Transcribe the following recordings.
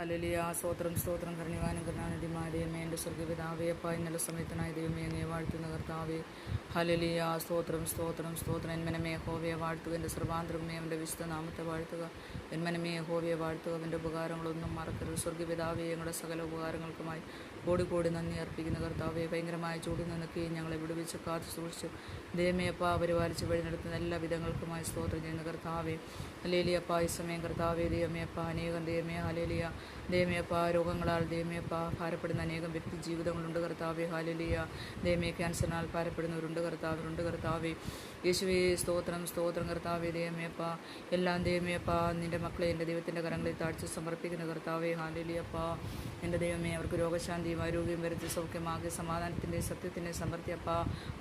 Hallelujah. സ്തോത്രം സ്തോത്രം. കരുണ്യവാനും കരുണാനിധിയുമായ ദൈവമേ, എൻ്റെ സ്വർഗ്ഗപിതാവേ, അപ്പ ഇന്നലെ സമയത്തിനായ ദൈവമേ, അങ്ങയെ വാഴ്ത്തുന്ന കർത്താവേ. ഹല്ലേലൂയ. സ്തോത്രം സ്തോത്രം സ്തോത്രം. എന്മനമേ യഹോവയെ വാഴ്ത്തുക, എൻ്റെ സർവാന്തരമേ അവൻ്റെ വിശുദ്ധ നാമത്തെ വാഴ്ത്തുക. എന്മനമേ യഹോവയെ വാഴ്ത്തുക, അവൻ്റെ ഉപകാരങ്ങളൊന്നും മറക്കരുത്. സ്വർഗ്ഗപിതാവേ, ഞങ്ങളുടെ സകല ഉപകാരങ്ങൾക്കുമായി കോടി നന്ദി അർപ്പിക്കുന്ന കർത്താവേ, ഭയങ്കരമായ ചൂടിൽ നിന്നൊക്കെയും ഞങ്ങളെ വിടുവിച്ച് കാത്തു സൂക്ഷിച്ചു ദൈവമേ അപ്പ പരിപാലിച്ച് വഴി നടത്തുന്ന എല്ലാ വിധങ്ങൾക്കുമായി സ്തോത്രം ചെയ്യുന്ന കർത്താവേ. ഹല്ലേലൂയ. അപ്പ ഈ സമയം കർത്താവേ, ദൈവമേ അപ്പ അനേകം ദൈവമേ ഹല്ലേലൂയ ദൈവമേ അപ്പ രോഗങ്ങളാൽ ദൈവമേ അപ്പ ഭാരപ്പെടുന്ന അനേകം വ്യക്തി ജീവിതങ്ങളുണ്ട് കർത്താവേ. ഹല്ലേലൂയ. ദൈവമേ ക്യാൻസറിനാൽ ഭാരപ്പെടുന്നവരുണ്ട് കർത്താവേ. യേശുവേ സ്തോത്രം സ്തോത്രം കർത്താവേ. ദൈവമേ അപ്പ എല്ലാം ദൈവമേ അപ്പ നിൻ്റെ മക്കളെ എൻ്റെ ദൈവത്തിൻ്റെ കരങ്ങളിൽ താഴ്ച സമർപ്പിക്കുന്ന കർത്താവേ. ഹല്ലേലൂയ. അപ്പ എൻ്റെ ദൈവമേ അവർക്ക് രോഗശാന്തിയും ആരോഗ്യം വരുത്തി സൗഖ്യമാക്കി സമാധാനത്തിൻ്റെ സത്യത്തിൻ്റെ സമൃദ്ധി അപ്പ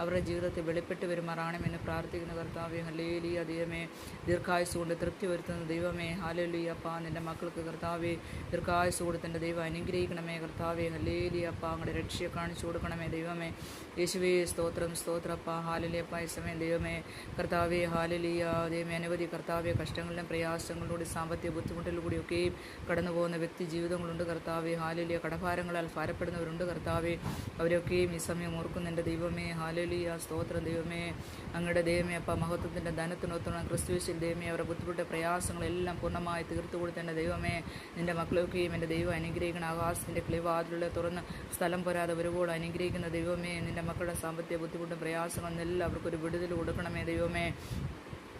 അവരുടെ ജീവിതത്തിൽ വെളിപ്പെട്ട് വരുമാറാണമെന്ന് പ്രാർത്ഥിക്കുന്ന കർത്താവേ. ഹല്ലേലൂയ. ദൈവമേ ദീർഘായുസ് കൊണ്ട് തൃപ്തി വരുത്തുന്ന ദൈവമേ. ഹല്ലേലൂയ. അപ്പ നിൻ്റെ മക്കൾക്ക് കർത്താവേ ദീർഘായുസ് കൊടുത്ത് എൻ്റെ ദൈവം അനുഗ്രഹിക്കണമേ കർത്താവേ. ഹല്ലേലൂയ. അപ്പ അങ്ങയുടെ രക്ഷയെ കാണിച്ചു കൊടുക്കണമേ ദൈവമേ. യേശുവേ സ്തോത്രം സ്തോത്രം അപ്പ. ഹല്ലേലൂയ. അപ്പ ഈ സമയം ദൈവമേ കർത്താവേ ഹല്ലേലൂയ ദൈവമേ അനവധി കർത്താവേ കഷ്ടങ്ങളിലും പ്രയാസങ്ങളിലൂടെ സാമ്പത്തിക ബുദ്ധിമുട്ടിലൂടെയൊക്കെയും കടന്നു പോകുന്ന വ്യക്തി ജീവിതങ്ങളുണ്ട് കർത്താവേ. ഹല്ലേലൂയ. കടഭാരങ്ങളാൽ ഭാരപ്പെടുന്നവരുണ്ട് കർത്താവേ. അവരൊക്കെയും ഈ സമയം ഓർക്കുന്ന എൻ്റെ ദൈവമേ. ഹല്ലേലൂയ. സ്തോത്രം ദൈവമേ. അങ്ങയുടെ ദൈവമേ അപ്പ മഹത്വത്തിൻ്റെ ധനത്തിനൊത്തണം ക്രിസ്തുവിൽ ദൈവമേ അവരുടെ ബുദ്ധിമുട്ട് പ്രയാസങ്ങളെല്ലാം പൂർണ്ണമായി തീർത്തു കൊടുത്തേണ്ട ദൈവമേ. നിൻ്റെ മക്കളൊക്കെയും എൻ്റെ ദൈവം അനുഗ്രഹിക്കണം. ആകാശത്തിൻ്റെ കിളിവാതിലുള്ള തുറന്ന് സ്ഥലം പോരാതെ ഒരുപോലെ അനുഗ്രഹിക്കുന്ന ദൈവമേ. നിൻ്റെ മക്കളുടെ സാമ്പത്തിക ബുദ്ധിമുട്ടും പ്രയാസങ്ങളെന്നെല്ലാം അവർക്കൊരു വിടുതൽ കൊടുക്കണമേ ദൈവമേ.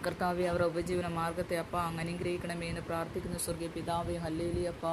കർത്താവെ അവരുടെ ഉപജീവന മാർഗത്തെ അപ്പ അങ്ങ് അനുഗ്രഹിക്കണമേ എന്ന് പ്രാർത്ഥിക്കുന്ന സ്വർഗീയ പിതാവേ. ഹല്ലേലൂയ. അപ്പ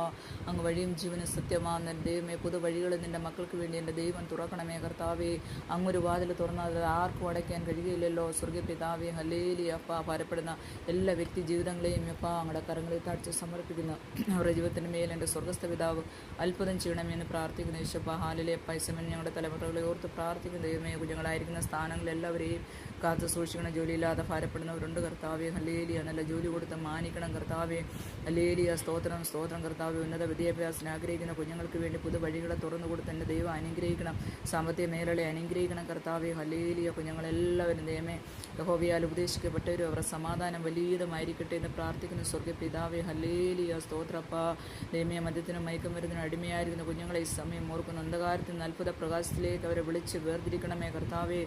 അങ്ങ് വഴിയും ജീവനും സത്യമാകുന്ന ദൈവമേ പുതു വഴികൾ നിൻ്റെ മക്കൾക്ക് വേണ്ടി എൻ്റെ ദൈവം തുറക്കണമേ കർത്താവേ. അങ്ങൊരു വാതിൽ തുറന്നാൽ അത് ആർക്കും അടയ്ക്കാൻ കഴിയുകയില്ലല്ലോ സ്വർഗീയ പിതാവേ. ഹല്ലേലൂയ. അപ്പ ഭാരപ്പെടുന്ന എല്ലാ വ്യക്തി ജീവിതങ്ങളെയും അപ്പ അങ്ങയുടെ കരങ്ങളിൽ താഴ്ച സമർപ്പിക്കുന്നു. അവരുടെ ജീവിതത്തിന് മേൽ എൻ്റെ സ്വർഗസ്ഥ പിതാവ് അത്ഭുതം ചെയ്യണമേ എന്ന് പ്രാർത്ഥിക്കുന്നു യേശുവ. ഹല്ലേലൂയ. അപ്പ ഈ സമയം ഞങ്ങളുടെ തലമുറകളെ ഓർത്ത് പ്രാർത്ഥിക്കുന്ന ദൈവമേ. കുഞ്ഞുങ്ങളായിരിക്കുന്ന സ്ഥാനങ്ങളിൽ എല്ലാവരെയും കാത്തു സൂക്ഷിക്കണം. ജോലിയില്ലാതെ ഭാരപ്പെടുന്നവരുണ്ട് കർത്താവേ. ഹല്ലേലൂയ. നല്ല ജോലി കൊടുത്ത് മാനിക്കണം കർത്താവേ. ഹല്ലേലൂയ. സ്തോത്രം സ്തോത്രം കർത്താവേ. ഉന്നത വിദ്യാഭ്യാസത്തിന് ആഗ്രഹിക്കുന്ന കുഞ്ഞുങ്ങൾക്ക് വേണ്ടി പുതു വഴികളെ തുറന്നു കൊടുത്ത് എൻ്റെ ദൈവം അനുഗ്രഹിക്കണം. സാമ്പത്തിക മേഖലയെ അനുഗ്രഹിക്കണം കർത്താവേ. ഹല്ലേലൂയ. കുഞ്ഞുങ്ങളെല്ലാവരും ദൈവമേ യഹോവയാൽ ഉപദേശിക്കപ്പെട്ടവരും അവരുടെ സമാധാനം വലിയതുമായിരിക്കട്ടെ എന്ന് പ്രാർത്ഥിക്കുന്ന സ്വർഗ്ഗ പിതാവേ. ഹല്ലേലൂയ. സ്തോത്രപ്പ. ദൈവമേ മദ്യത്തിനും മയക്കുമരുന്നിനും അടിമയായിരിക്കുന്ന കുഞ്ഞുങ്ങളെ ഈ സമയം ഓർക്കുന്ന അന്ധകാരത്തിൽ നിന്ന് അത്ഭുത പ്രകാശത്തിലേക്ക് അവരെ വിളിച്ച് വേർതിരിക്കണമേ കർത്താവേ.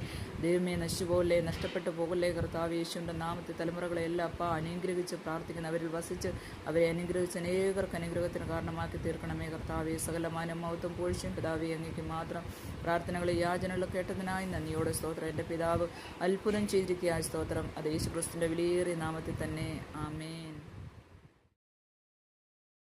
ദൈവമേ നശിച്ചുപോകല്ലേ, നഷ്ടപ്പെട്ടു പോകല്ലേ കർത്താവേ. യേശുവിൻ്റെ നാമത്തെ തലമുറകളെല്ലാം അപ്പ അനുഗ്രഹിച്ച് പ്രാർത്ഥിക്കുന്ന അവരിൽ വസിച്ച് അവരെ അനുഗ്രഹിച്ച് അനേകർക്ക് അനുഗ്രഹത്തിന് കാരണമാക്കി തീർക്കണമേ കർത്താവേ. സകലമാനം മഹത്വം പോഴ്ചയും പിതാവേ അങ്ങേക്ക് മാത്രം. പ്രാർത്ഥനകളെ യാചനകൾ കേട്ടതിനായി നന്ദിയോടെ സ്തോത്രം. എൻ്റെ പിതാവ് അത്ഭുതം ചെയ്തിരിക്കുക സ്തോത്രം. അത് യേശു ക്രിസ്തുവിൻ്റെ വിലയേറിയ നാമത്തിൽ തന്നെ. ആമേൻ.